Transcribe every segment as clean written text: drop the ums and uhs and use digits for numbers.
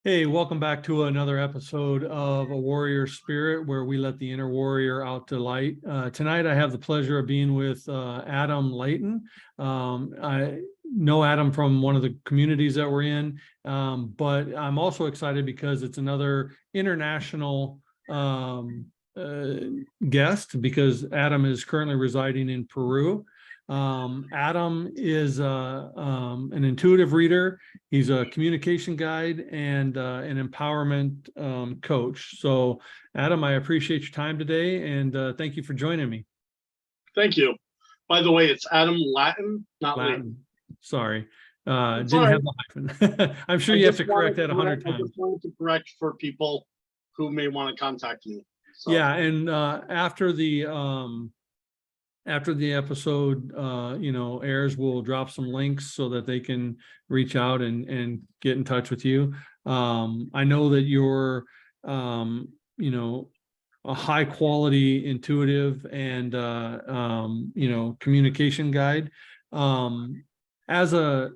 Hey, welcome back to another episode of A Warrior Spirit, where we let the inner warrior out to light. Tonight, I have the pleasure of being with Adam Layton. I know Adam from one of the communities that we're in, but I'm also excited because it's another international guest, because Adam is currently residing in Peru. Adam is an intuitive reader. He's a communication guide and an empowerment coach. So, Adam, I appreciate your time today, and thank you for joining me. Thank you. By the way, it's Adam Latin, not Latin. Layton. Sorry, didn't have the hyphen. I'm sure you have to correct that 100 times. I just wanted to correct for people who may want to contact me. So. Yeah, and after the episode airs, we'll drop some links so that they can reach out and get in touch with you. I know that you're a high quality intuitive and communication guide. As a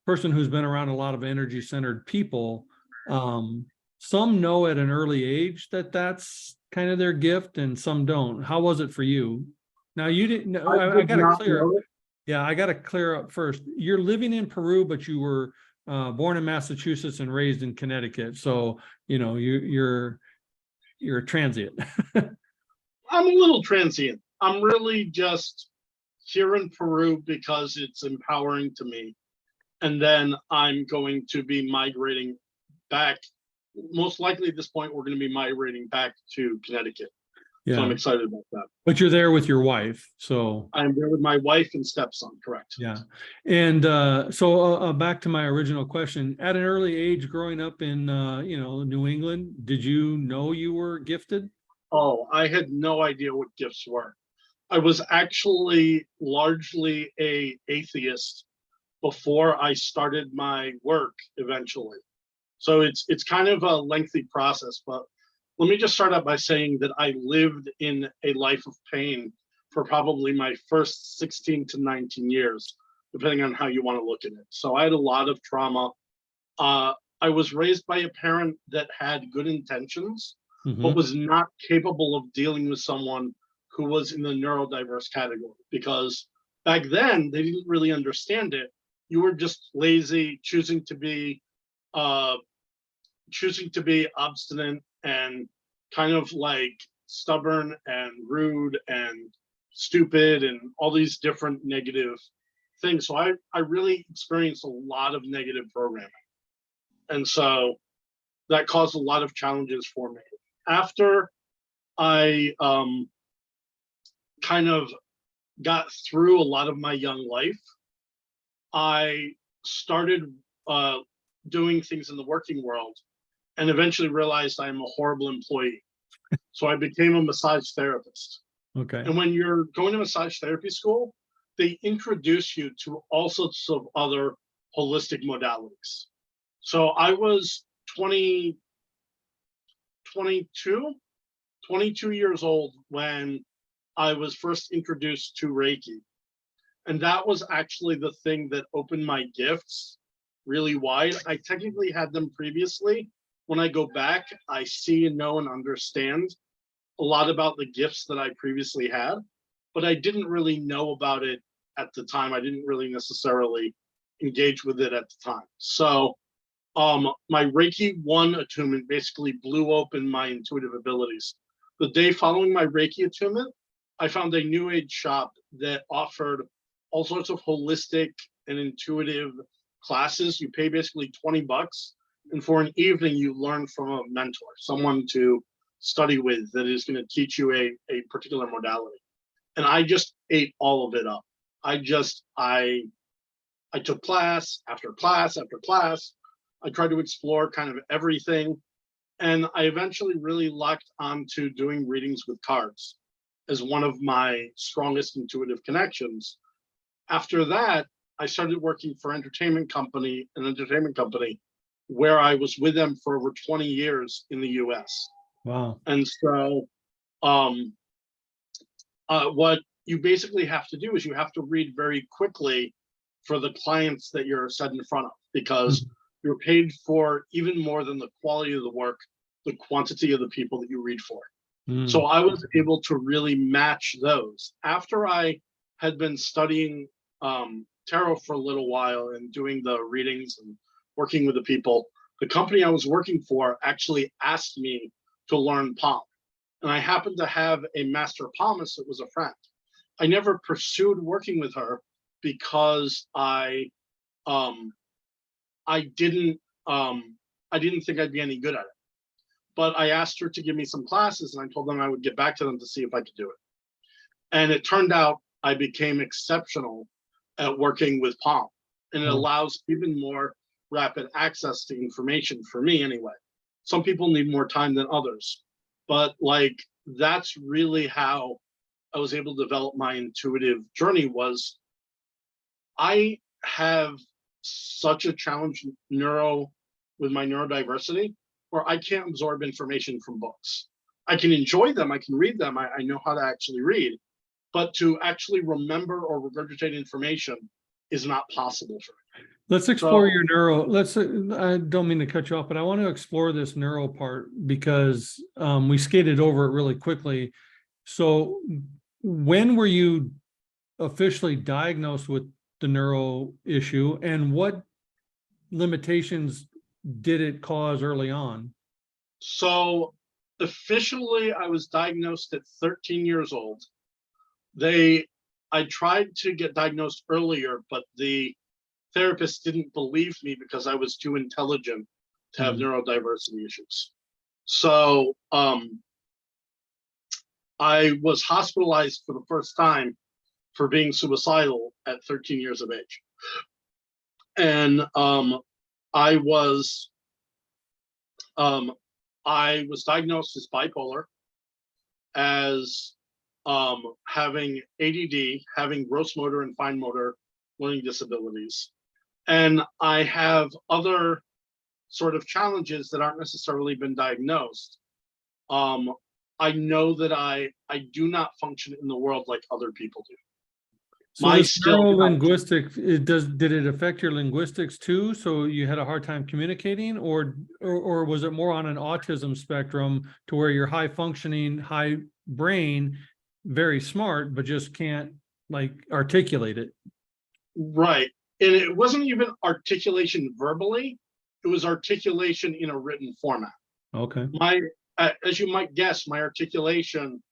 person who's been around a lot of energy centered people, some know at an early age that that's kind of their gift, and some don't. How was it for you? Now, you didn't know. I got to clear. Yeah, I got to clear up first. You're living in Peru, but you were born in Massachusetts and raised in Connecticut. So you're transient. I'm a little transient. I'm really just here in Peru because it's empowering to me, and then I'm going to be migrating back. Most likely at this point, we're going to be migrating back to Connecticut. Yeah. So I'm excited about that. But you're there with your wife, so I'm there with my wife and stepson, correct? Yeah. And so back to my original question: at an early age, growing up in New England, did you know you were gifted? Oh, I had no idea what gifts were. I was actually largely an atheist before I started my work eventually. So it's kind of a lengthy process, but let me just start out by saying that I lived in a life of pain for probably my first 16 to 19 years, depending on how you want to look at it. So I had a lot of trauma. I was raised by a parent that had good intentions, but was not capable of dealing with someone who was in the neurodiverse category, because back then they didn't really understand it. You were just lazy, choosing to be obstinate and kind of like stubborn and rude and stupid and all these different negative things. So I really experienced a lot of negative programming. And so that caused a lot of challenges for me. After I kind of got through a lot of my young life, I started doing things in the working world, and eventually realized I'm a horrible employee. So I became a massage therapist. Okay. And when you're going to massage therapy school, they introduce you to all sorts of other holistic modalities. So I was 22 years old when I was first introduced to Reiki. And that was actually the thing that opened my gifts really wide. I technically had them previously. When I go back, I see and know and understand a lot about the gifts that I previously had, but I didn't really know about it at the time. I didn't really necessarily engage with it at the time. So my Reiki 1 attunement basically blew open my intuitive abilities. The day following my Reiki attunement, I found a new age shop that offered all sorts of holistic and intuitive classes. You pay basically $20, and for an evening you learn from a mentor, someone to study with that is going to teach you a particular modality. And I just ate all of it up. I took class after class after class. I tried to explore kind of everything, and I eventually really locked onto doing readings with cards as one of my strongest intuitive connections. After that, I started working for an entertainment company where I was with them for over 20 years in the US. Wow. And so what you basically have to do is you have to read very quickly for the clients that you're set in front of, because you're paid for even more than the quality of the work, the quantity of the people that you read for. So Mm. I was able to really match those. After I had been studying tarot for a little while and doing the readings and working with the people, the company I was working for actually asked me to learn palm. And I happened to have a master palmist that was a friend. I never pursued working with her because um, I didn't I didn't think I'd be any good at it. But I asked her to give me some classes, and I told them I would get back to them to see if I could do it. And it turned out I became exceptional at working with palm, and it Oh. allows even more rapid access to information for me anyway. Some people need more time than others, but like that's really how I was able to develop my intuitive journey. Was I have such a challenge with my neurodiversity where I can't absorb information from books. I can enjoy them, I can read them, I know how to actually read, but to actually remember or regurgitate information is not possible for me. Let's explore So, your neuro. I don't mean to cut you off, but I want to explore this neuro part because we skated over it really quickly. So when were you officially diagnosed with the neuro issue, and what limitations did it cause early on? so officially, I was diagnosed at 13 years old. They, I tried to get diagnosed earlier, but the therapist didn't believe me because I was too intelligent to have Mm. neurodiversity issues. So I was hospitalized for the first time for being suicidal at 13 years of age. And I was um, I was diagnosed as bipolar, as having ADD, having gross motor and fine motor learning disabilities, and I have other sort of challenges that aren't necessarily been diagnosed. Um, I know that I do not function in the world like other people do. So My this skill neuro comes. linguistic, did it affect your linguistics too? So you had a hard time communicating, or was it more on an autism spectrum to where you're high functioning, high brain, very smart, but just can't like articulate it? Right. And it wasn't even articulation verbally, it was articulation in a written format. Okay, My, as you might guess, my articulation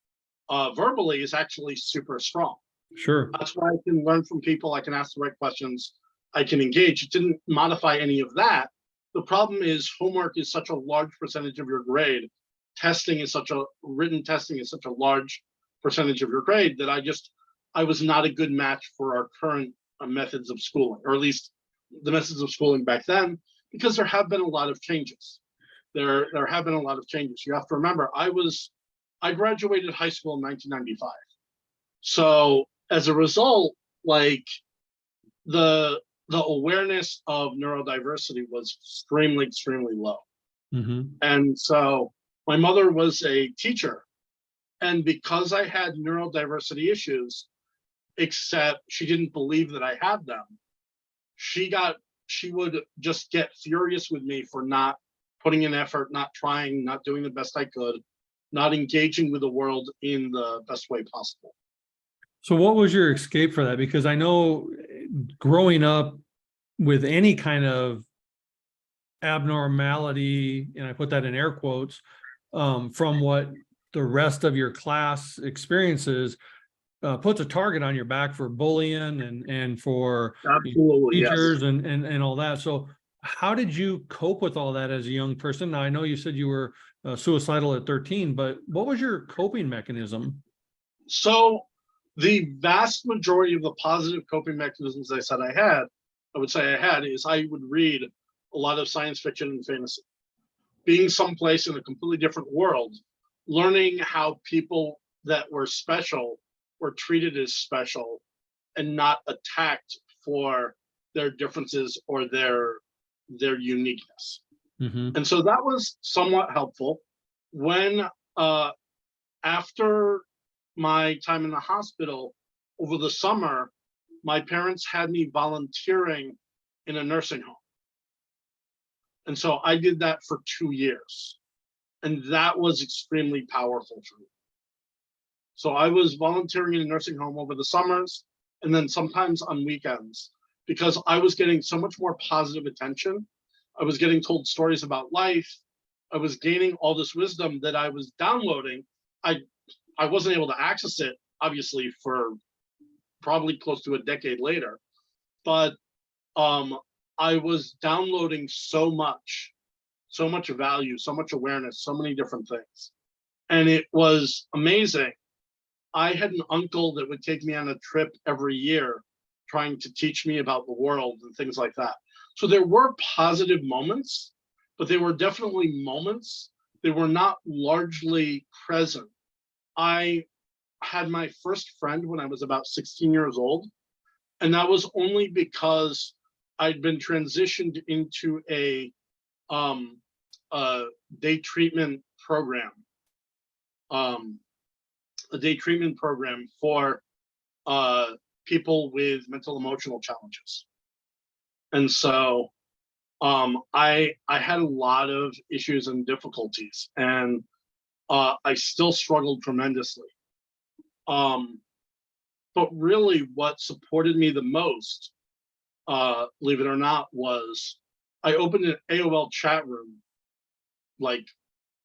verbally is actually super strong. sure. That's why I can learn from people, I can ask the right questions, I can engage. It didn't modify any of that. The problem is homework is such a large percentage of your grade. Written testing is such a large percentage of your grade that I was not a good match for our current methods of schooling, or at least the methods of schooling back then, because there have been a lot of changes. There have been a lot of changes. You have to remember, I graduated high school in 1995. So as a result, like the awareness of neurodiversity was extremely, extremely low. Mm-hmm. And so my mother was a teacher. And because I had neurodiversity issues, except she didn't believe that I had them, she would just get furious with me for not putting in effort, not trying, not doing the best I could, not engaging with the world in the best way possible. So what was your escape for that? Because I know growing up with any kind of abnormality, and I put that in air quotes, from what the rest of your class experiences, puts a target on your back for bullying and for Absolutely, yes. teachers and all that. So how did you cope with all that as a young person? Now, I know you said you were suicidal at 13, but what was your coping mechanism? So the vast majority of the positive coping mechanisms I would say I had, is I would read a lot of science fiction and fantasy. Being someplace in a completely different world, learning how people that were special were treated as special and not attacked for their differences or their uniqueness. Mm-hmm. And so that was somewhat helpful. When after my time in the hospital over the summer, my parents had me volunteering in a nursing home. And so I did that for 2 years. And that was extremely powerful for me. So I was volunteering in a nursing home over the summers and then sometimes on weekends because I was getting so much more positive attention. I was getting told stories about life. I was gaining all this wisdom that I was downloading. I wasn't able to access it, obviously, for probably close to a decade later. But I was downloading so much value, so much awareness, so many different things. And it was amazing. I had an uncle that would take me on a trip every year trying to teach me about the world and things like that. So there were positive moments, but there were definitely moments. They were not largely present. I had my first friend when I was about 16 years old, and that was only because I'd been transitioned into a day treatment program, a day treatment program for people with mental emotional challenges. And so I had a lot of issues and difficulties, and I still struggled tremendously. But really what supported me the most, believe it or not, was I opened an AOL chat room like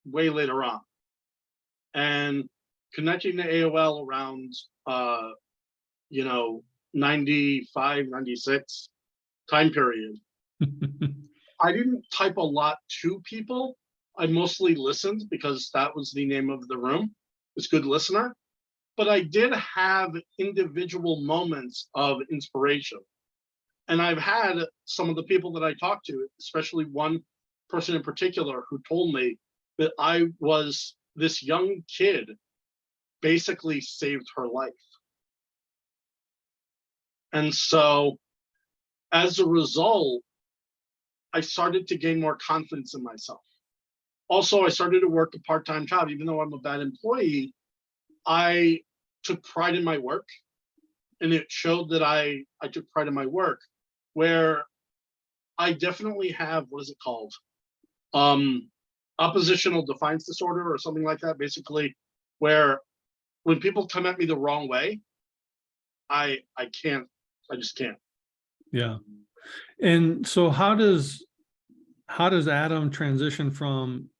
way later on, and connecting to AOL around 95, 96 time period. I didn't type a lot to people. I mostly listened because that was the name of the room. It's good listener. But I did have individual moments of inspiration. And I've had some of the people that I talked to, especially one person in particular who told me that I was this young kid, basically saved her life. And so as a result, I started to gain more confidence in myself. Also, I started to work a part-time job. Even though I'm a bad employee, I took pride in my work, and it showed that I took pride in my work, where I definitely have, what is it called? Oppositional defiance disorder or something like that, basically, where when people come at me the wrong way, I just can't. Yeah. And so how does Adam transition from,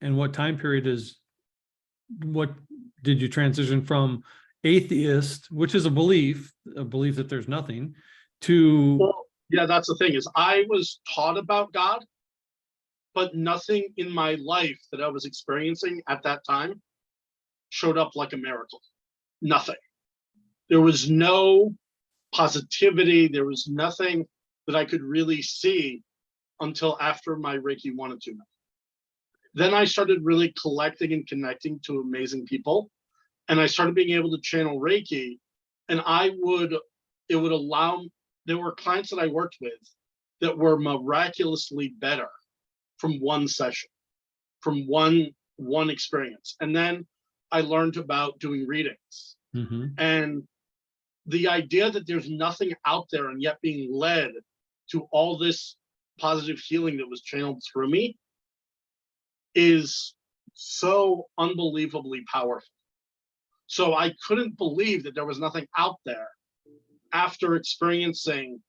and what time period what did you transition from atheist, which is a belief that there's nothing, to? Well, yeah, that's the thing, is I was taught about God, but nothing in my life that I was experiencing at that time showed up like a miracle. Nothing. There was no positivity. There was nothing that I could really see until after my Reiki 1 and 2. Then I started really collecting and connecting to amazing people, and I started being able to channel Reiki, and it would allow, there were clients that I worked with that were miraculously better from one session, from one experience. And then I learned about doing readings. Mm-hmm. And the idea that there's nothing out there and yet being led to all this positive healing that was channeled through me is so unbelievably powerful. So I couldn't believe that there was nothing out there after experiencing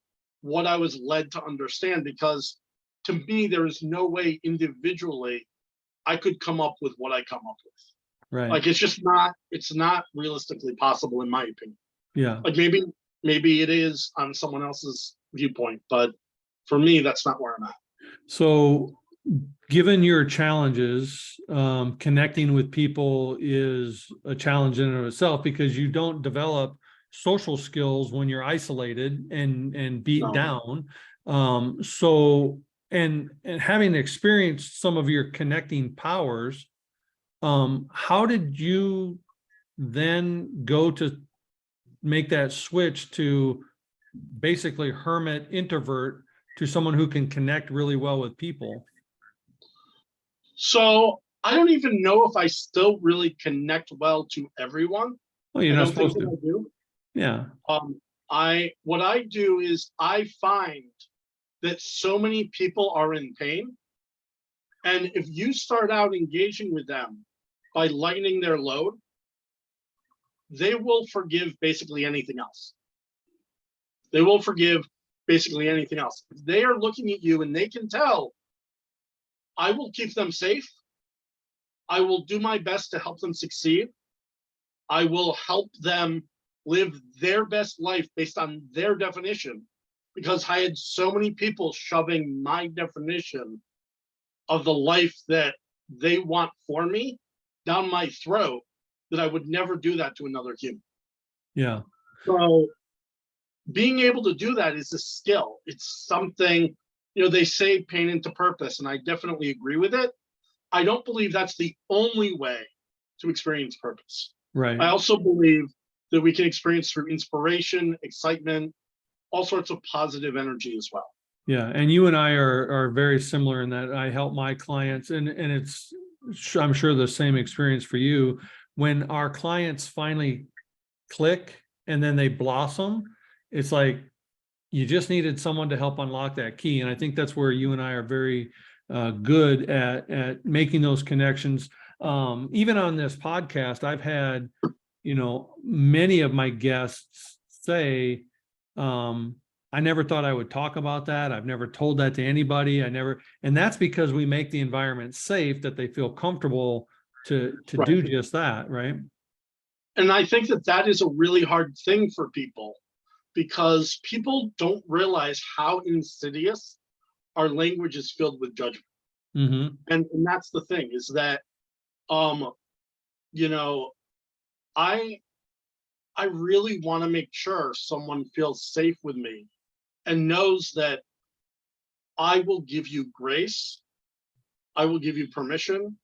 what I was led to understand, because to me, there is no way individually I could come up with what I come up with. Right. Like, it's not realistically possible, in my opinion. Yeah. Like, maybe it is on someone else's viewpoint, but for me, that's not where I'm at. So given your challenges, connecting with people is a challenge in and of itself, because you don't develop social skills when you're isolated and beat down. So, and having experienced some of your connecting powers, how did you then go to make that switch to basically hermit introvert to someone who can connect really well with people? So I don't even know if I still really connect well to everyone. Well, you're I not don't think supposed that to. I do. Yeah. What I do is I find that so many people are in pain. And if you start out engaging with them by lightening their load, they will forgive basically anything else. They will forgive basically anything else. If they are looking at you and they can tell, I will keep them safe. I will do my best to help them succeed. I will help them live their best life based on their definition, because I had so many people shoving my definition of the life that they want for me down my throat that I would never do that to another human. Yeah. So being able to do that is a skill. It's something, they say pain into purpose, and I definitely agree with it. I don't believe that's the only way to experience purpose. Right. I also believe that we can experience through inspiration, excitement, all sorts of positive energy as well. Yeah, and you and I are very similar in that I help my clients, and it's, I'm sure, the same experience for you. When our clients finally click and then they blossom, it's like you just needed someone to help unlock that key. And I think that's where you and I are very good at making those connections. Even on this podcast, I've had, many of my guests say, I never thought I would talk about that. I've never told that to anybody. And that's because we make the environment safe, that they feel comfortable to Right. do just that, right? And I think that is a really hard thing for people, because people don't realize how insidious our language is filled with judgment. Mm-hmm. And that's the thing, is that, I really want to make sure someone feels safe with me and knows that I will give you grace. I will give you permission.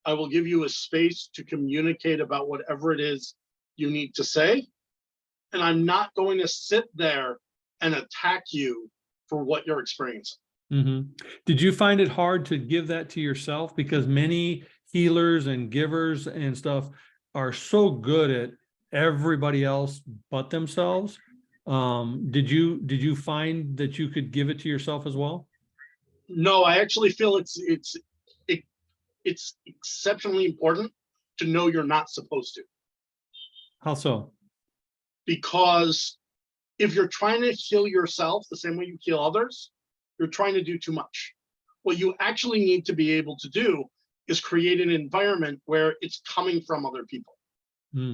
I will give you a space to communicate about whatever it is you need to say. And I'm not going to sit there and attack you for what you're experiencing. Mm-hmm. Did you find it hard to give that to yourself? Because many healers and givers and stuff are so good at everybody else but themselves. Did you find that you could give it to yourself as well? No, I actually feel it's exceptionally important to know you're not supposed to. How so? Because if you're trying to heal yourself the same way you heal others, you're trying to do too much. What you actually need to be able to do is create an environment where it's coming from other people,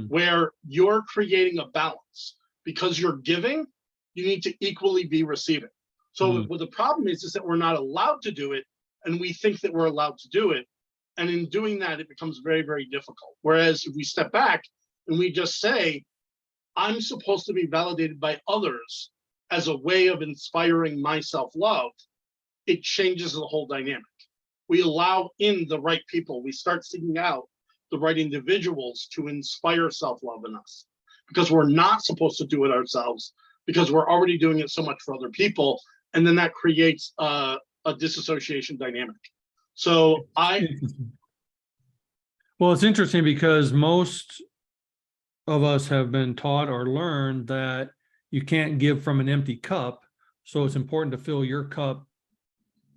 where you're creating a balance. Because you're giving, you need to equally be receiving. So what the problem is that we're not allowed to do it, and we think that we're allowed to do it. And in doing that, it becomes very, very difficult. Whereas if we step back and we just say, I'm supposed to be validated by others as a way of inspiring my self-love, it changes the whole dynamic. We allow in the right people. We start seeking out the right individuals to inspire self-love in us, because we're not supposed to do it ourselves, because we're already doing it so much for other people. And then that creates a disassociation dynamic. So Well, it's interesting because most of us have been taught or learned that you can't give from an empty cup. So it's important to fill your cup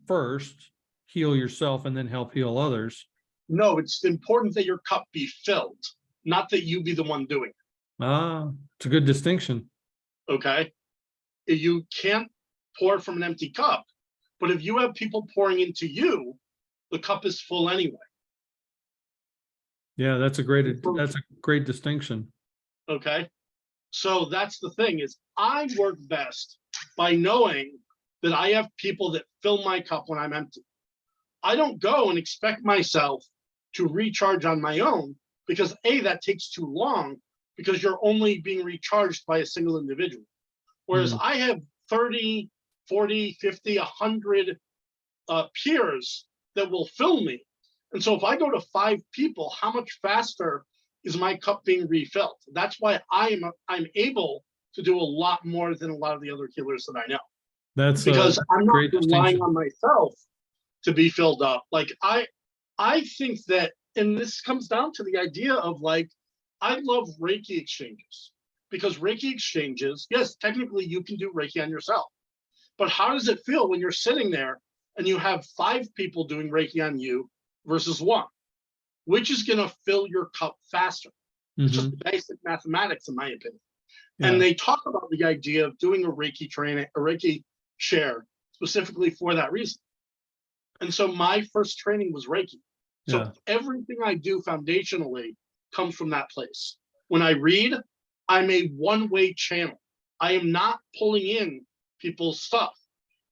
first, heal yourself, and then help heal others. No, it's important that your cup be filled, not that you be the one doing it. Ah, it's a good distinction. Okay. You can't pour from an empty cup, but if you have people pouring into you, the cup is full anyway. Yeah, that's a great distinction. Okay. So that's the thing, is I work best by knowing that I have people that fill my cup when I'm empty. I don't go and expect myself to recharge on my own, because A, that takes too long, because you're only being recharged by a single individual. Whereas I have 30, 40, 50, 100 peers that will fill me. And so if I go to 5 people, how much faster is my cup being refilled? That's why I'm able to do a lot more than a lot of the other healers that I know. That's because I'm not relying distinction. on myself to be filled up. Like I think that, and this comes down to the idea of, like, I love Reiki exchanges, because Reiki exchanges, yes, technically you can do Reiki on yourself, But how does it feel when you're sitting there and you have 5 people doing Reiki on you versus 1? Which is going to fill your cup faster? It's just basic mathematics, in my opinion. Yeah. And they talk about the idea of doing a Reiki training, a Reiki share, specifically for that reason. And so my first training was Reiki. So Yeah. everything I do foundationally comes from that place. When I read, I'm a one-way channel. I am not pulling in people's stuff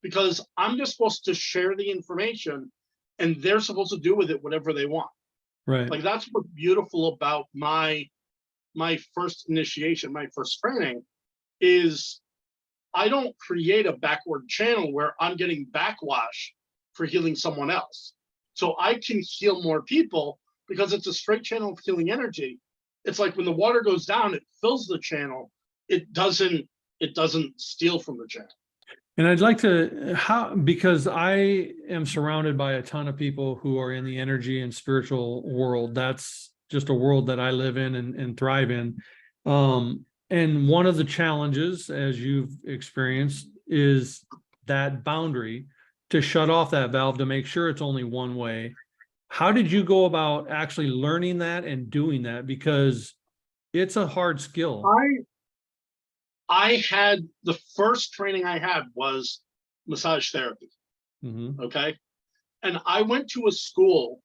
because I'm just supposed to share the information and they're supposed to do with it whatever they want. Right. Like, that's what's beautiful about my first initiation, my first training, is I don't create a backward channel where I'm getting backwash for healing someone else. So I can heal more people because it's a straight channel of healing energy. It's like when the water goes down, it fills the channel. It doesn't steal from the channel. And I'd like to, because I am surrounded by a ton of people who are in the energy and spiritual world. That's just a world that I live in and thrive in. And one of the challenges, as you've experienced, is that boundary to shut off that valve to make sure it's only one way. How did you go about actually learning that and doing that? Because it's a hard skill. I had, the first training I had was massage therapy. Okay. And I went to a school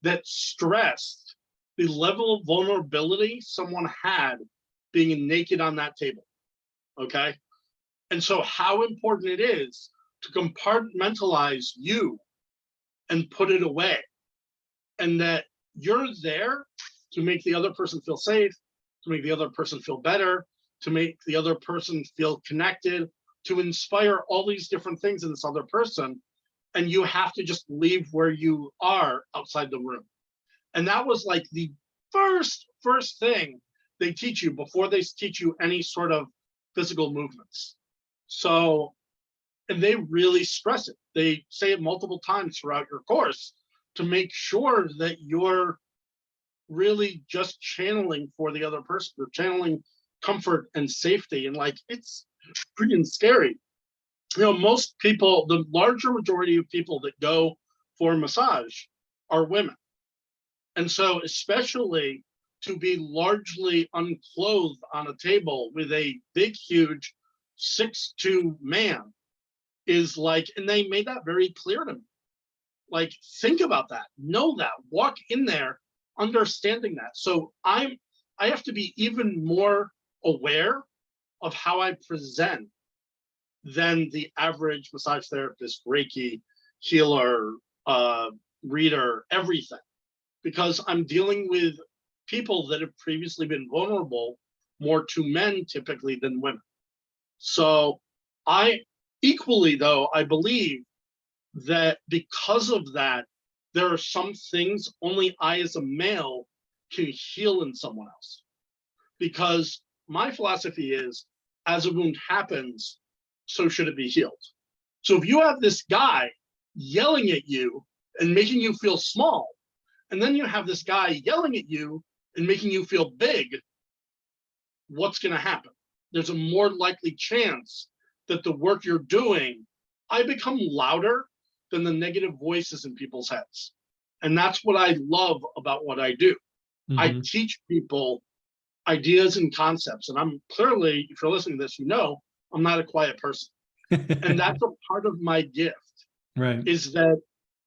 that stressed the level of vulnerability someone had being naked on that table. Okay. And so how important it is to compartmentalize you and put it away. And that you're there to make the other person feel safe, to make the other person feel better, to make the other person feel connected, to inspire all these different things in this other person. And you have to just leave where you are outside the room. And that was like the first thing they teach you before they teach you any sort of physical movements. So, and they really stress it. They say it multiple times throughout your course to make sure that you're really just channeling for the other person. You're channeling comfort and safety. And like, it's freaking scary. You know, most people, the larger majority of people that go for massage are women. And so, especially to be largely unclothed on a table with a big, huge 6'2" man is like, and they made that very clear to me. Like, think about that, know that, walk in there, understanding that. So I have to be even more aware of how I present than the average massage therapist, Reiki, healer, reader, everything. Because I'm dealing with people that have previously been vulnerable more to men typically than women. So I equally, though, I believe that because of that, there are some things only I as a male can heal in someone else. Because my philosophy is, as a wound happens, so should it be healed. So if you have this guy yelling at you and making you feel small, and then you have this guy yelling at you and making you feel big, what's going to happen? There's a more likely chance that the work you're doing, I become louder than the negative voices in people's heads. And that's what I love about what I do. I teach people ideas and concepts. And I'm clearly, if you're listening to this, you know, I'm not a quiet person. And that's a part of my gift, Right. Is that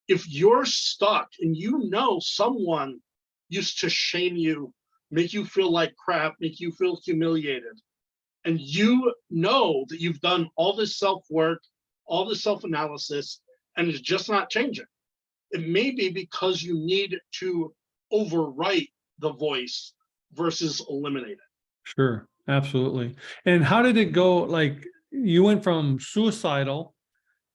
if you're stuck and you know someone used to shame you, make you feel like crap, make you feel humiliated, and you know that you've done all this self-work, all this self-analysis, and it's just not changing, it may be because you need to overwrite the voice versus eliminate it. Sure, absolutely. And how did it go? Like, you went from suicidal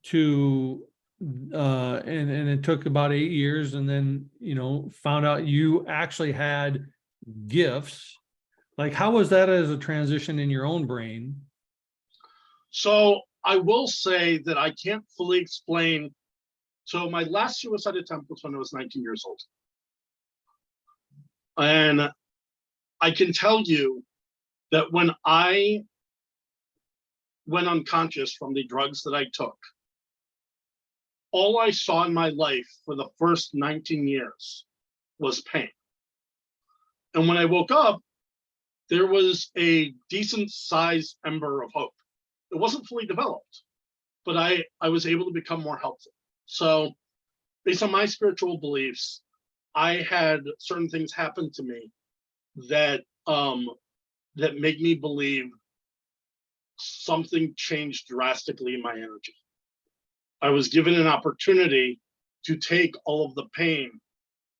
to and it took about 8 years, and then, you know, found out you actually had gifts. Like, how was that as a transition in your own brain? So I will say that I can't fully explain. So my last suicide attempt was when I was 19 years old. And I can tell you that when I went unconscious from the drugs that I took, all I saw in my life for the first 19 years was pain. And when I woke up, there was a decent sized ember of hope. It wasn't fully developed, but I was able to become more helpful. So based on my spiritual beliefs, I had certain things happen to me that that make me believe something changed drastically in my energy. I was given an opportunity to take all of the pain,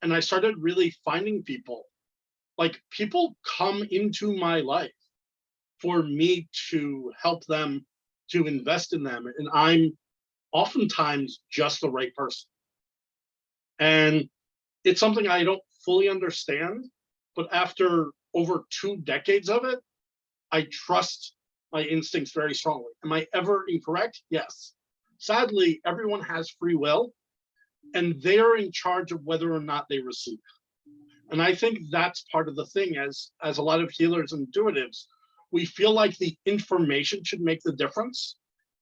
and I started really finding people. Like, people come into my life for me to help them, to invest in them, and I'm oftentimes just the right person. And it's something I don't fully understand, but after over 2 decades of it, I trust my instincts very strongly. Am I ever incorrect? Yes. Sadly, everyone has free will, and they're in charge of whether or not they receive. And I think that's part of the thing. As a lot of healers and intuitives, we feel like the information should make the difference,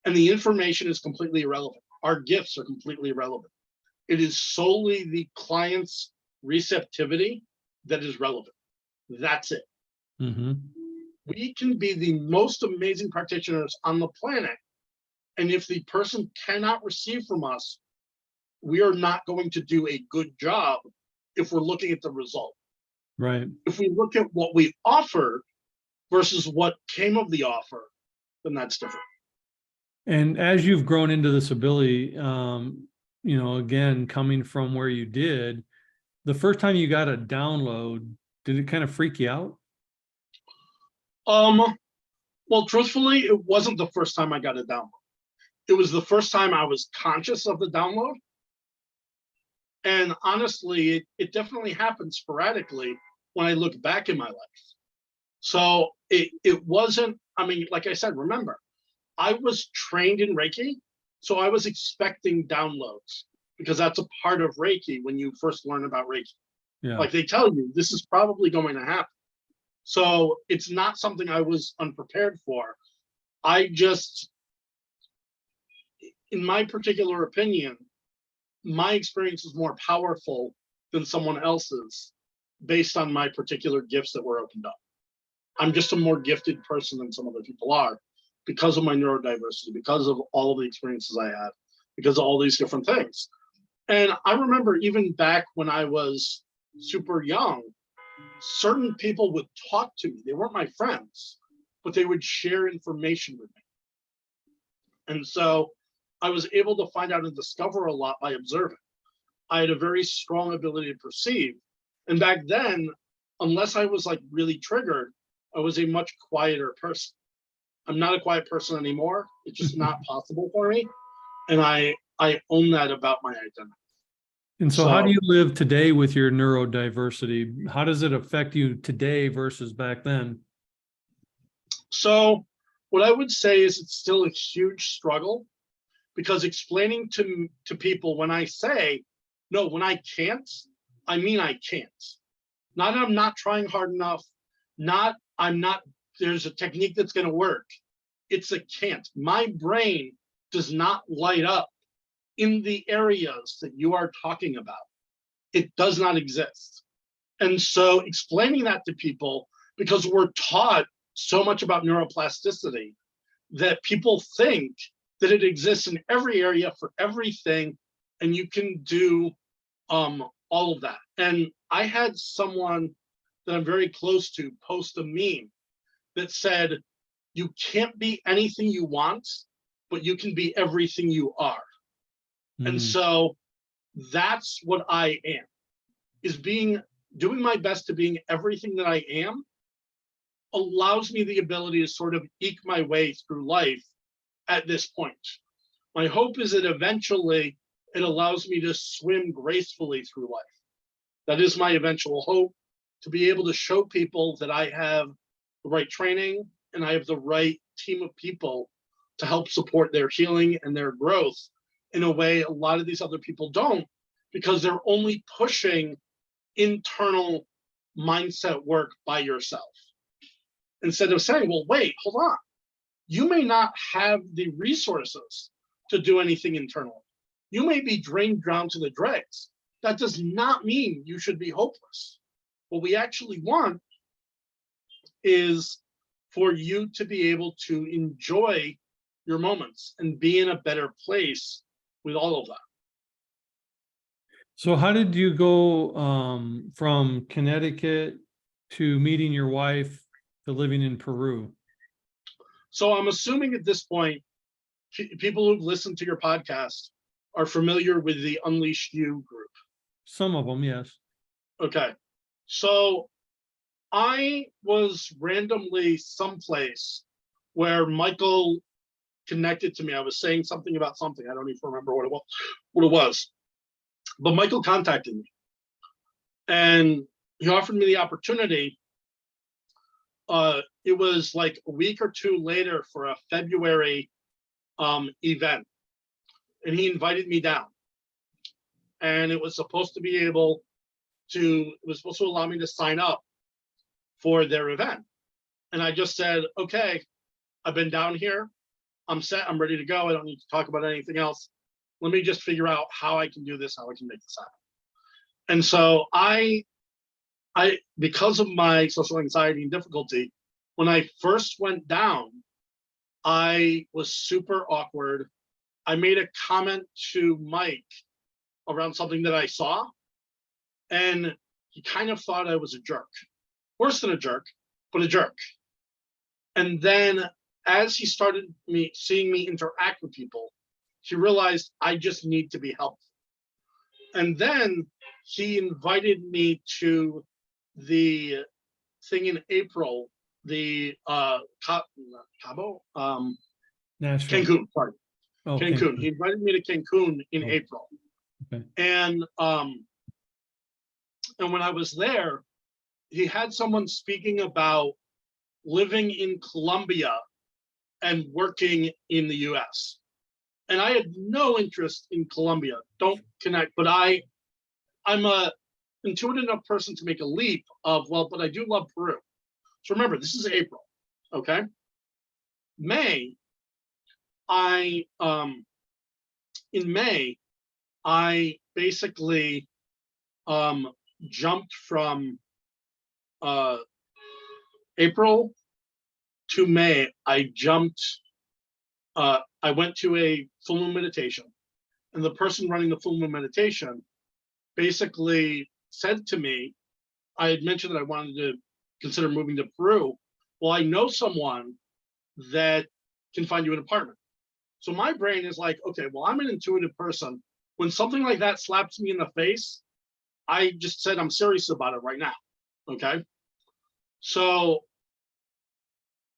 and the information is completely irrelevant. Our gifts are completely irrelevant. It is solely the client's receptivity that is relevant. That's it. Mm-hmm. We can be the most amazing practitioners on the planet, and if the person cannot receive from us, we are not going to do a good job if we're looking at the result. Right. If we look at what we offer versus what came of the offer, then that's different. And as you've grown into this ability, again, coming from where you did, the first time you got a download, did it kind of freak you out? Well, truthfully, it wasn't the first time I got a download. It was the first time I was conscious of the download. And honestly, it definitely happened sporadically when I look back in my life. So it wasn't, I mean, like I said, remember, I was trained in Reiki, so I was expecting downloads because that's a part of Reiki when you first learn about Reiki. Yeah. Like, they tell you this is probably going to happen. So it's not something I was unprepared for. I just, in my particular opinion, my experience is more powerful than someone else's based on my particular gifts that were opened up. I'm just a more gifted person than some other people are because of my neurodiversity, because of all of the experiences I had, because of all these different things. And I remember even back when I was super young, certain people would talk to me. They weren't my friends, but they would share information with me. And so I was able to find out and discover a lot by observing. I had a very strong ability to perceive. And back then, unless I was like really triggered, I was a much quieter person. I'm not a quiet person anymore. It's just not possible for me. And I own that about my identity. And so how do you live today with your neurodiversity? How does it affect you today versus back then? So what I would say is it's still a huge struggle, because explaining to people when I say, no, when I can't, I mean I can't. Not I'm not trying hard enough, not I'm not, there's a technique that's going to work. It's a can't. My brain does not light up in the areas that you are talking about. It does not exist. And so explaining that to people, because we're taught so much about neuroplasticity that people think that it exists in every area for everything, and you can do all of that. And I had someone that I'm very close to post a meme that said, you can't be anything you want, but you can be everything you are. And so that's what I am, is doing my best to being everything that I am allows me the ability to sort of eke my way through life at this point. My hope is that eventually it allows me to swim gracefully through life. That is my eventual hope, to be able to show people that I have the right training and I have the right team of people to help support their healing and their growth in a way a lot of these other people don't, because they're only pushing internal mindset work by yourself. Instead of saying, well, wait, hold on. you may not have the resources to do anything internally. You may be drained down to the dregs. That does not mean you should be hopeless. What we actually want is for you to be able to enjoy your moments and be in a better place with all of that. So how did you go from Connecticut to meeting your wife to living in Peru? So I'm assuming at this point, people who've listened to your podcast are familiar with the Unleashed You group. Some of them, yes. Okay. So I was randomly someplace where Michael connected to me. I was saying something about something. I don't even remember what it was. But Michael contacted me and he offered me the opportunity. It was like a week or two later for a February event. And he invited me down. And it was supposed to allow me to sign up for their event. And I just said, okay, I've been down here. I'm set. I'm ready to go. I don't need to talk about anything else. Let me just figure out how I can do this, how I can make this happen. And so I, because of my social anxiety and difficulty, when I first went down, I was super awkward. I made a comment to Mike around something that I saw, and he kind of thought I was a jerk. Worse than a jerk, but a jerk. And then as he started seeing me interact with people, he realized I just need to be helpful. And then he invited me to the thing in April, the Cabo, Nashville. Cancun, sorry. Oh, Cancun. He invited me to Cancun in April. Okay. And when I was there, he had someone speaking about living in Colombia and working in the US. And I had no interest in Colombia. Don't connect, but I'm a intuitive enough person to make a leap of, well, but I do love Peru. So remember, this is April, okay? May, in May, I basically jumped from April to May. I went to a full moon meditation, and the person running the full moon meditation basically said to me, I had mentioned that I wanted to consider moving to Peru. Well, I know someone that can find you an apartment. So my brain is like, okay, well, I'm an intuitive person. When something like that slaps me in the face, I just said, I'm serious about it right now. Okay. So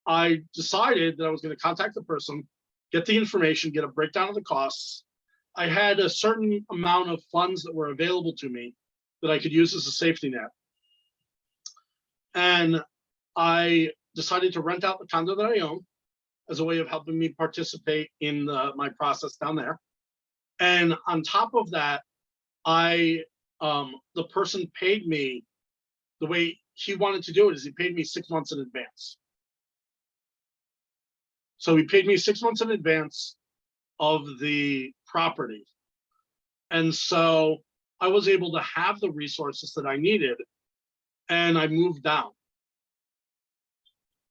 I decided that I was going to contact the person, get the information, get a breakdown of the costs. I had a certain amount of funds that were available to me that I could use as a safety net. And I decided to rent out the condo that I own as a way of helping me participate in my process down there. And on top of that, the person paid me the way he wanted to do it is he paid me 6 months in advance. So he paid me 6 months in advance of the property. And so I was able to have the resources that I needed, and I moved down.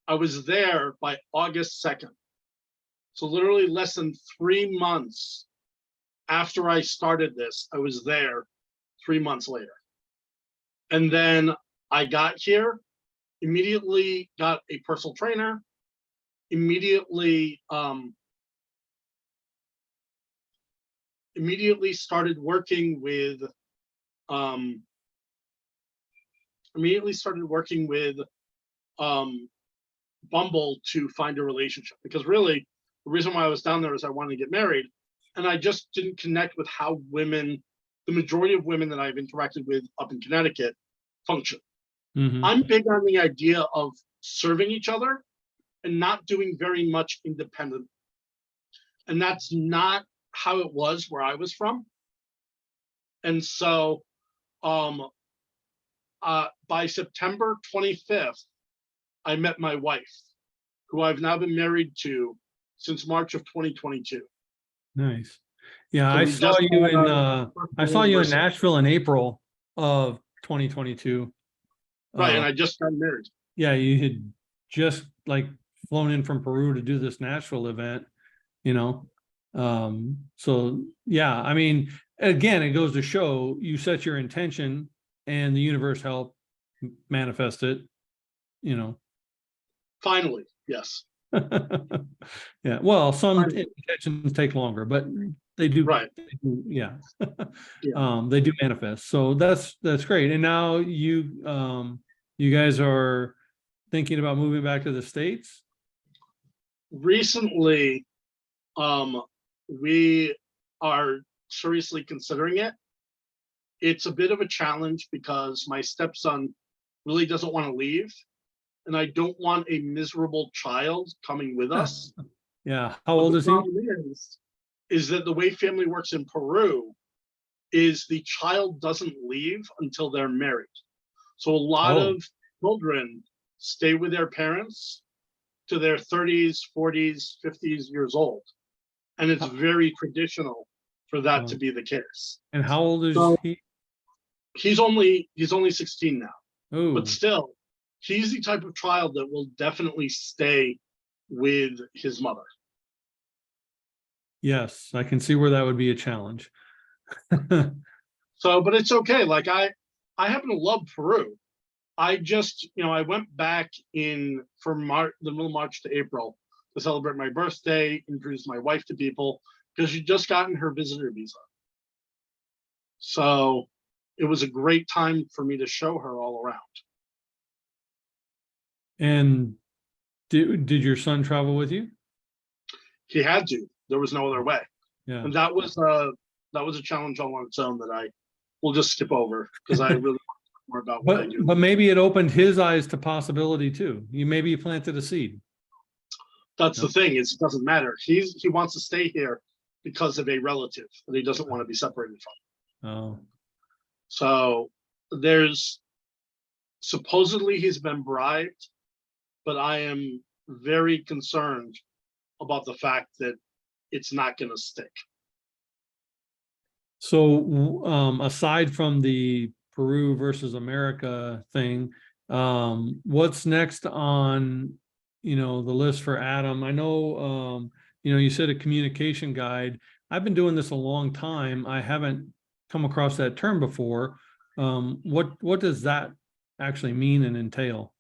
I was there by August 2nd. So literally less than 3 months after I started this, I was there 3 months later. And then I got here, immediately got a personal trainer, immediately started working with Bumble to find a relationship, because really the reason why I was down there is I wanted to get married, and I just didn't connect with how women, the majority of women that I've interacted with up in Connecticut, function. Mm-hmm. I'm big on the idea of serving each other and not doing very much independent. And that's not how it was where I was from. And so by September 25th, I met my wife. who I've now been married to since March of 2022. Nice. Yeah, So I we saw just you had in our first I saw you in anniversary. Nashville in April of 2022. Right, and Uh I just got married. yeah, you had just like flown in from Peru to do this Nashville event, you know. So yeah, I mean, again, it goes to show you set your intention and the universe helped manifest it, you know. Finally, yes. Yeah, well, some Finally. intentions take longer, but they do, Right. yeah. Yeah. They do manifest. So that's great. And now you guys are thinking about moving back to the States? Recently, um, we are seriously considering it. It's a bit of a challenge because my stepson really doesn't want to leave, and I don't want a miserable child coming with us. Yeah. How But old the is he? problem is that the way family works in Peru is the child doesn't leave until they're married. So a lot Oh, of children stay with their parents to their 30s, 40s, 50s years old. And it's ho- very traditional for that to oh. be the case. And how old is So he? he's only 16 now, but Oh, still, he's the type of child that will definitely stay with his mother. yes. I can see where that would be a challenge. So, but it's okay. Like I happen to love Peru. I just, I went back in from March, the middle of March to April to celebrate my birthday, introduce my wife to people because she'd just gotten her visitor visa. So it was a great time for me to show her all around. And did your son travel with you? He had to. There was no other way, Yeah. and that was a challenge all on its own that I will just skip over because I really want to talk more about what I do. But maybe it opened his eyes to possibility too. You planted a seed. That's the Yep. thing is it doesn't matter. He wants to stay here because of a relative that he doesn't want to be separated from. Oh, So there's supposedly he's been bribed, but I am very concerned about the fact that it's not going to stick. so aside from the Peru versus America thing, what's next on, the list for Adam? I know, you said a communication guide. I've been doing this a long time. I haven't come across that term before. What does that actually mean and entail?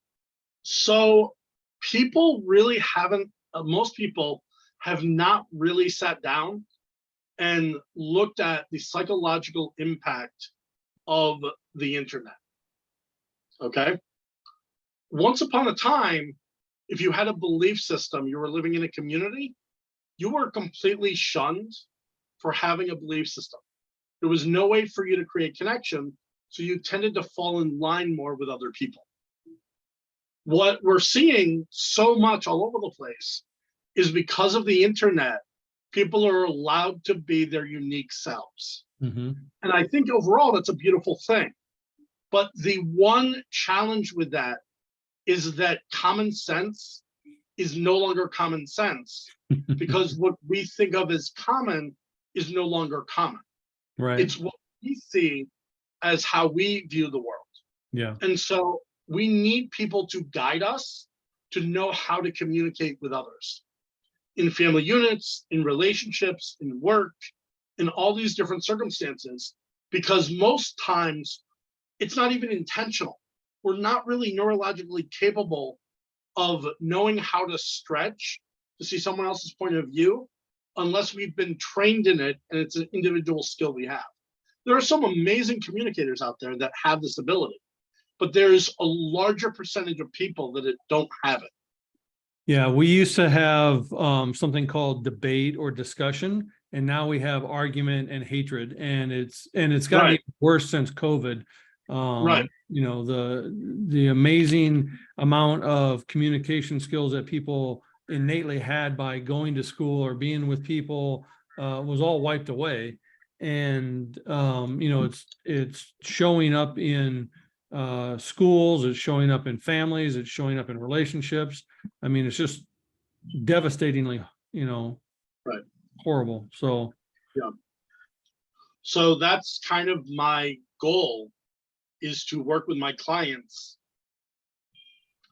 So people really haven't, most people have not really sat down and looked at the psychological impact of the internet. Okay. Once upon a time, if you had a belief system, you were living in a community, you were completely shunned for having a belief system. There was no way for you to create connection, so you tended to fall in line more with other people. What we're seeing so much all over the place is because of the internet, people are allowed to be their unique selves. Mm-hmm. And I think overall that's a beautiful thing. But the one challenge with that is that common sense is no longer common sense because what we think of as common is no longer common. Right. It's what we see as how we view the world. Yeah. And so we need people to guide us to know how to communicate with others in family units, in relationships, in work, in all these different circumstances, because most times it's not even intentional. We're not really neurologically capable of knowing how to stretch to see someone else's point of view unless we've been trained in it and it's an individual skill we have. There are some amazing communicators out there that have this ability, but there's a larger percentage of people that don't have it. Yeah, we used to have something called debate or discussion, and now we have argument and hatred, and it's gotten Right, even worse since COVID. right, The amazing amount of communication skills that people innately had by going to school or being with people was all wiped away, and it's showing up in schools, it's showing up in families, it's showing up in relationships. I mean, it's just devastatingly, Right. horrible. So, Yeah. So that's kind of my goal, is to work with my clients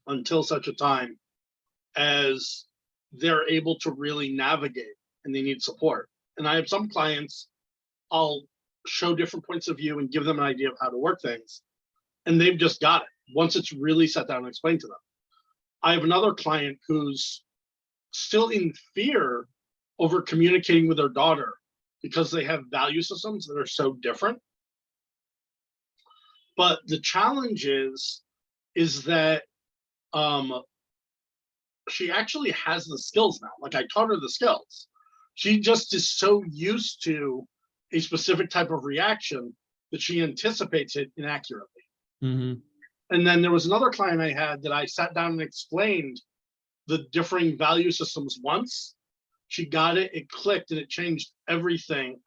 until such a time as they're able to really navigate and they need support. And I have some clients, I'll show different points of view and give them an idea of how to work things, and they've just got it once it's really set down and explained to them. I have another client who's still in fear over communicating with their daughter because they have value systems that are so different. But the challenge is that um, she actually has the skills now. Like, I taught her the skills. She just is so used to a specific type of reaction that she anticipates it inaccurately. mhm. And then there was another client I had that I sat down and explained the differing value systems once. She got it, it clicked, and it changed everything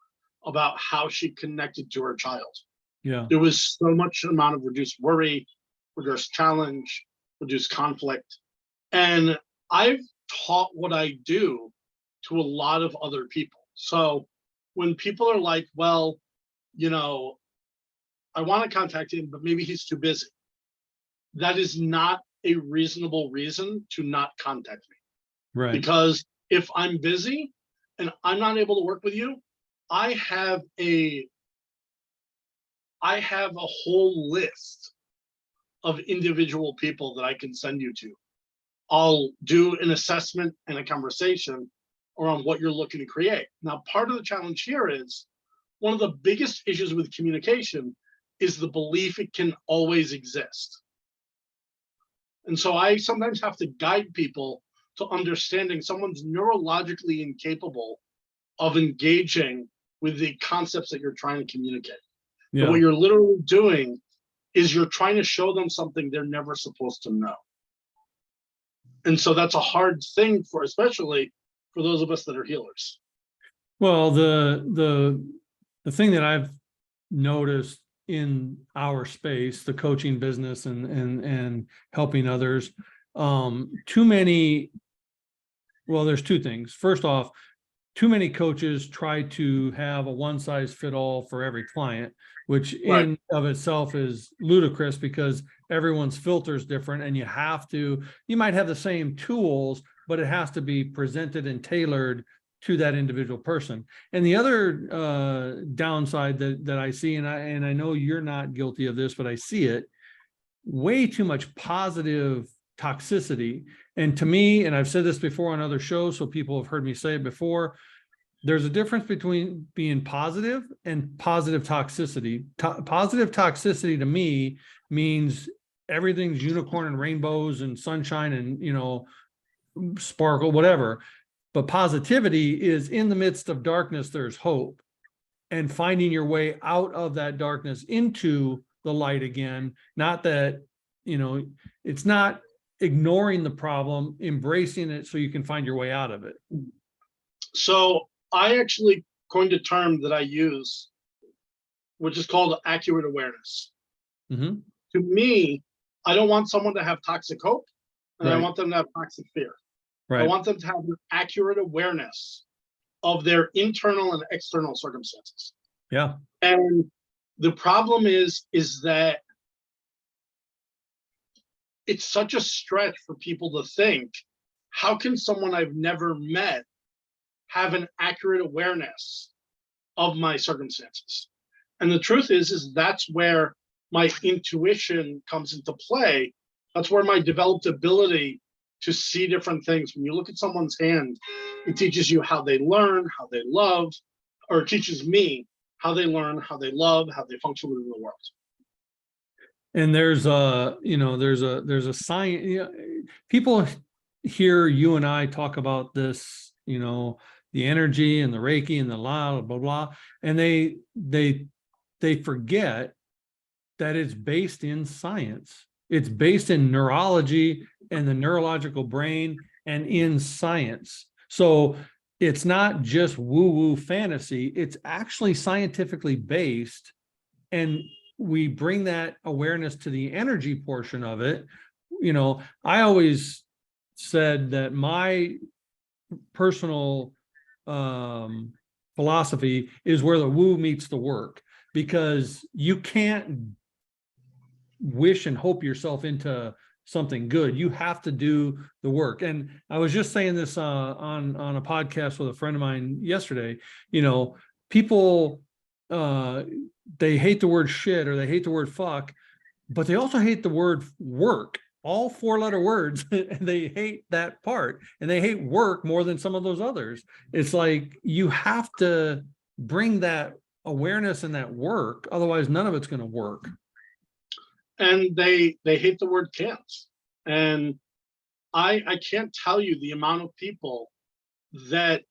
about how she connected to her child. Yeah. There was so much amount of reduced worry, reduced challenge, reduced conflict. And I've taught what I do to a lot of other people. So when people are like, well, you know, I want to contact him, but maybe he's too busy, that is not a reasonable reason to not contact me. Right. Because if I'm busy and I'm not able to work with you, I have a whole list of individual people that I can send you to. I'll do an assessment and a conversation around what you're looking to create. Now, part of the challenge here is one of the biggest issues with communication is the belief it can always exist. And so I sometimes have to guide people to understanding someone's neurologically incapable of engaging with the concepts that you're trying to communicate. But Yeah. what you're literally doing is you're trying to show them something they're never supposed to know. And so that's a hard thing for, especially for those of us that are healers. Well, the thing that I've noticed in our space, the coaching business and helping others, too many, well, there's two things. First off, too many coaches try to have a one size fit all for every client, which Right. in of itself is ludicrous because everyone's filter is different and you might have the same tools, but it has to be presented and tailored to that individual person. And the other downside that I see, and I know you're not guilty of this, but I see it, way too much positive toxicity. And to me, and I've said this before on other shows, so people have heard me say it before, there's a difference between being positive and positive toxicity. Positive toxicity to me means everything's unicorn and rainbows and sunshine and, sparkle, whatever. But positivity is in the midst of darkness, there's hope, and finding your way out of that darkness into the light again. Not that, it's not ignoring the problem, embracing it so you can find your way out of it. So I actually coined a term that I use, which is called accurate awareness. Mm-hmm. To me, I don't want someone to have toxic hope, and I Right. want them to have toxic fear. I Right. want them to have an accurate awareness of their internal and external circumstances. Yeah. And the problem is that it's such a stretch for people to think, how can someone I've never met have an accurate awareness of my circumstances? And the truth is that's where my intuition comes into play. That's where my developed ability to see different things. When you look at someone's hand, it teaches you how they learn, how they love, or it teaches me how they learn, how they love, how they function within the world. And there's a science, people hear you and I talk about this, the energy and the Reiki and the blah, blah, blah, and they forget that it's based in science. It's based in neurology and the neurological brain and in science. So it's not just woo-woo fantasy, it's actually scientifically based. And we bring that awareness to the energy portion of it. I always said that my personal philosophy is where the woo meets the work, because you can't wish and hope yourself into something good. You have to do the work. And I was just saying this on a podcast with a friend of mine yesterday. You know, people they hate the word shit or they hate the word fuck, but they also hate the word work. All 4-letter words, and they hate that part, and they hate work more than some of those others. It's like you have to bring that awareness and that work, otherwise none of it's going to work. And they hate the word can't. And I can't tell you the amount of people that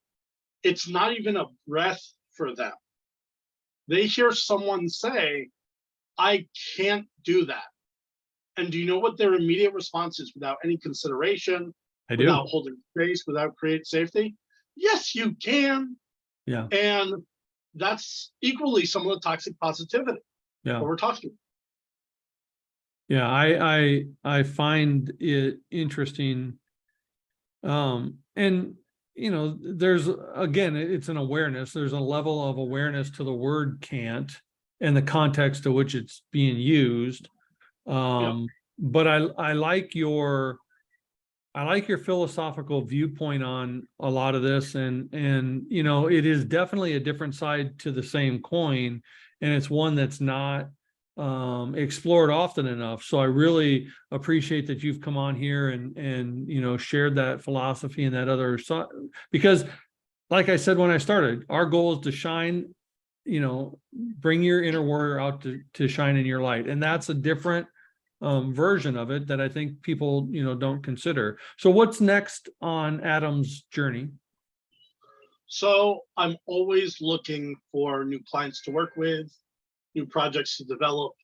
it's not even a breath for them. They hear someone say, I can't do that. And do you know what their immediate response is, without any consideration, I do. without holding space, without create safety? Yes, you can. Yeah. And that's equally some of the toxic positivity Yeah. that we're talking about. Yeah, I find it interesting. And you know, there's, again, it's an awareness. There's a level of awareness to the word can't and the context to which it's being used. But I like your philosophical viewpoint on a lot of this, and you know, it is definitely a different side to the same coin, and it's one that's not explored often enough. So I really appreciate that you've come on here and you know, shared that philosophy and that other side, because like I said when I started, our goal is to shine, you know, bring your inner warrior out to shine in your light, and that's a different version of it that I think people, you know, don't consider. So what's next on Adam's journey? So I'm always looking for new clients to work with, new projects to develop.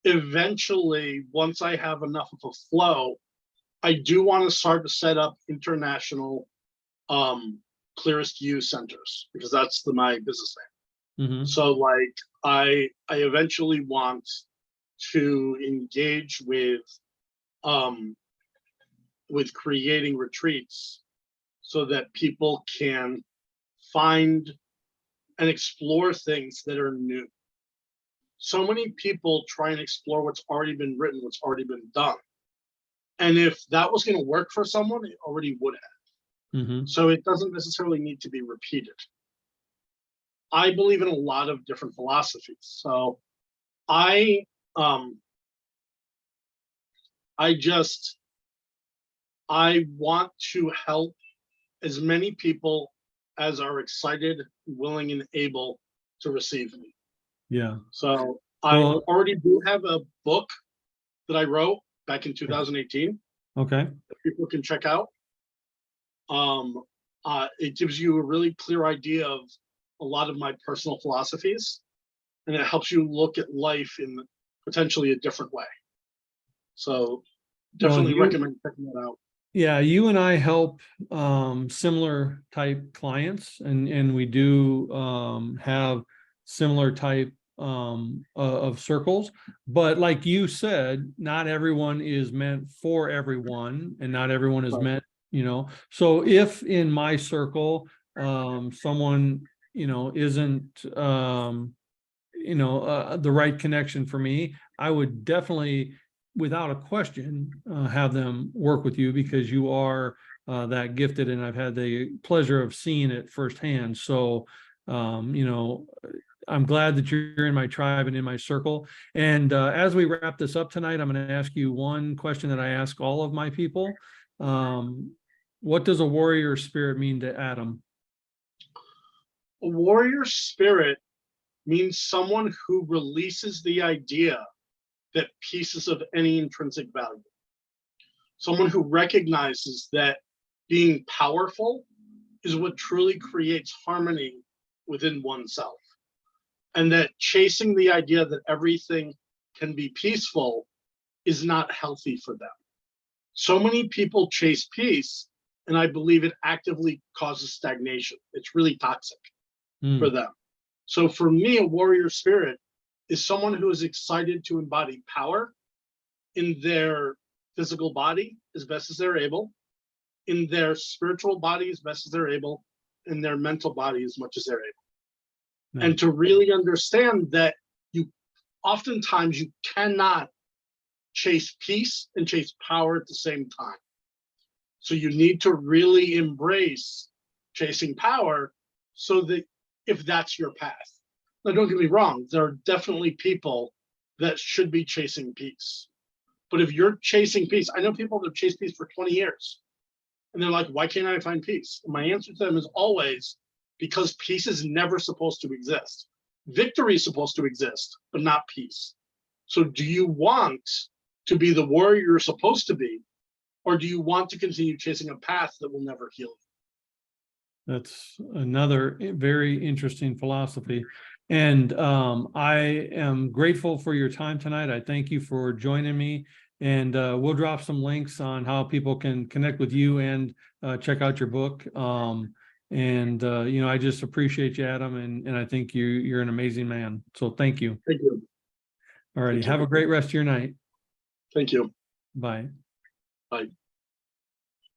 Eventually, once I have enough of a flow, I do want to start to set up international clearest use centers, because that's my business name. Mm-hmm. So like I eventually want to engage with creating retreats so that people can find and explore things that are new. So many people try and explore what's already been written, what's already been done. And if that was going to work for someone, it already would have. Mm-hmm. So it doesn't necessarily need to be repeated. I believe in a lot of different philosophies. So I want to help as many people as are excited, willing, and able to receive me. Yeah. So I already do have a book that I wrote back in 2018. Okay. That people can check out. It gives you a really clear idea of a lot of my personal philosophies, and it helps you look at life in potentially a different way. So definitely recommend checking that out. Yeah, you and I help similar type clients, and we do have similar type of circles. But like you said, not everyone is meant for everyone, and not everyone is meant, you know. So if in my circle someone, you know, isn't the right connection for me, I would definitely, without a question, have them work with you, because you are that gifted, and I've had the pleasure of seeing it firsthand. So, you know, I'm glad that you're in my tribe and in my circle. And as we wrap this up tonight, I'm going to ask you one question that I ask all of my people. What does a warrior spirit mean to Adam? A warrior spirit means someone who releases the idea that pieces of any intrinsic value. Someone who recognizes that being powerful is what truly creates harmony within oneself. And that chasing the idea that everything can be peaceful is not healthy for them. So many people chase peace, and I believe it actively causes stagnation. It's really toxic for them. So for me, a warrior spirit is someone who is excited to embody power in their physical body as best as they're able, in their spiritual body as best as they're able, in their mental body as much as they're able. Yeah. And to really understand that oftentimes you cannot chase peace and chase power at the same time. So you need to really embrace chasing power, so that if that's your path. Now, don't get me wrong, there are definitely people that should be chasing peace. But if you're chasing peace, I know people that have chased peace for 20 years. And they're like, why can't I find peace? And my answer to them is always, because peace is never supposed to exist. Victory is supposed to exist, but not peace. So do you want to be the warrior you're supposed to be, or do you want to continue chasing a path that will never heal you? That's another very interesting philosophy. And I am grateful for your time tonight. I thank you for joining me. And we'll drop some links on how people can connect with you and check out your book. I just appreciate you, Adam, and I think you're an amazing man. So thank you. Thank you. All righty. Have a great rest of your night. Thank you. Bye. Bye.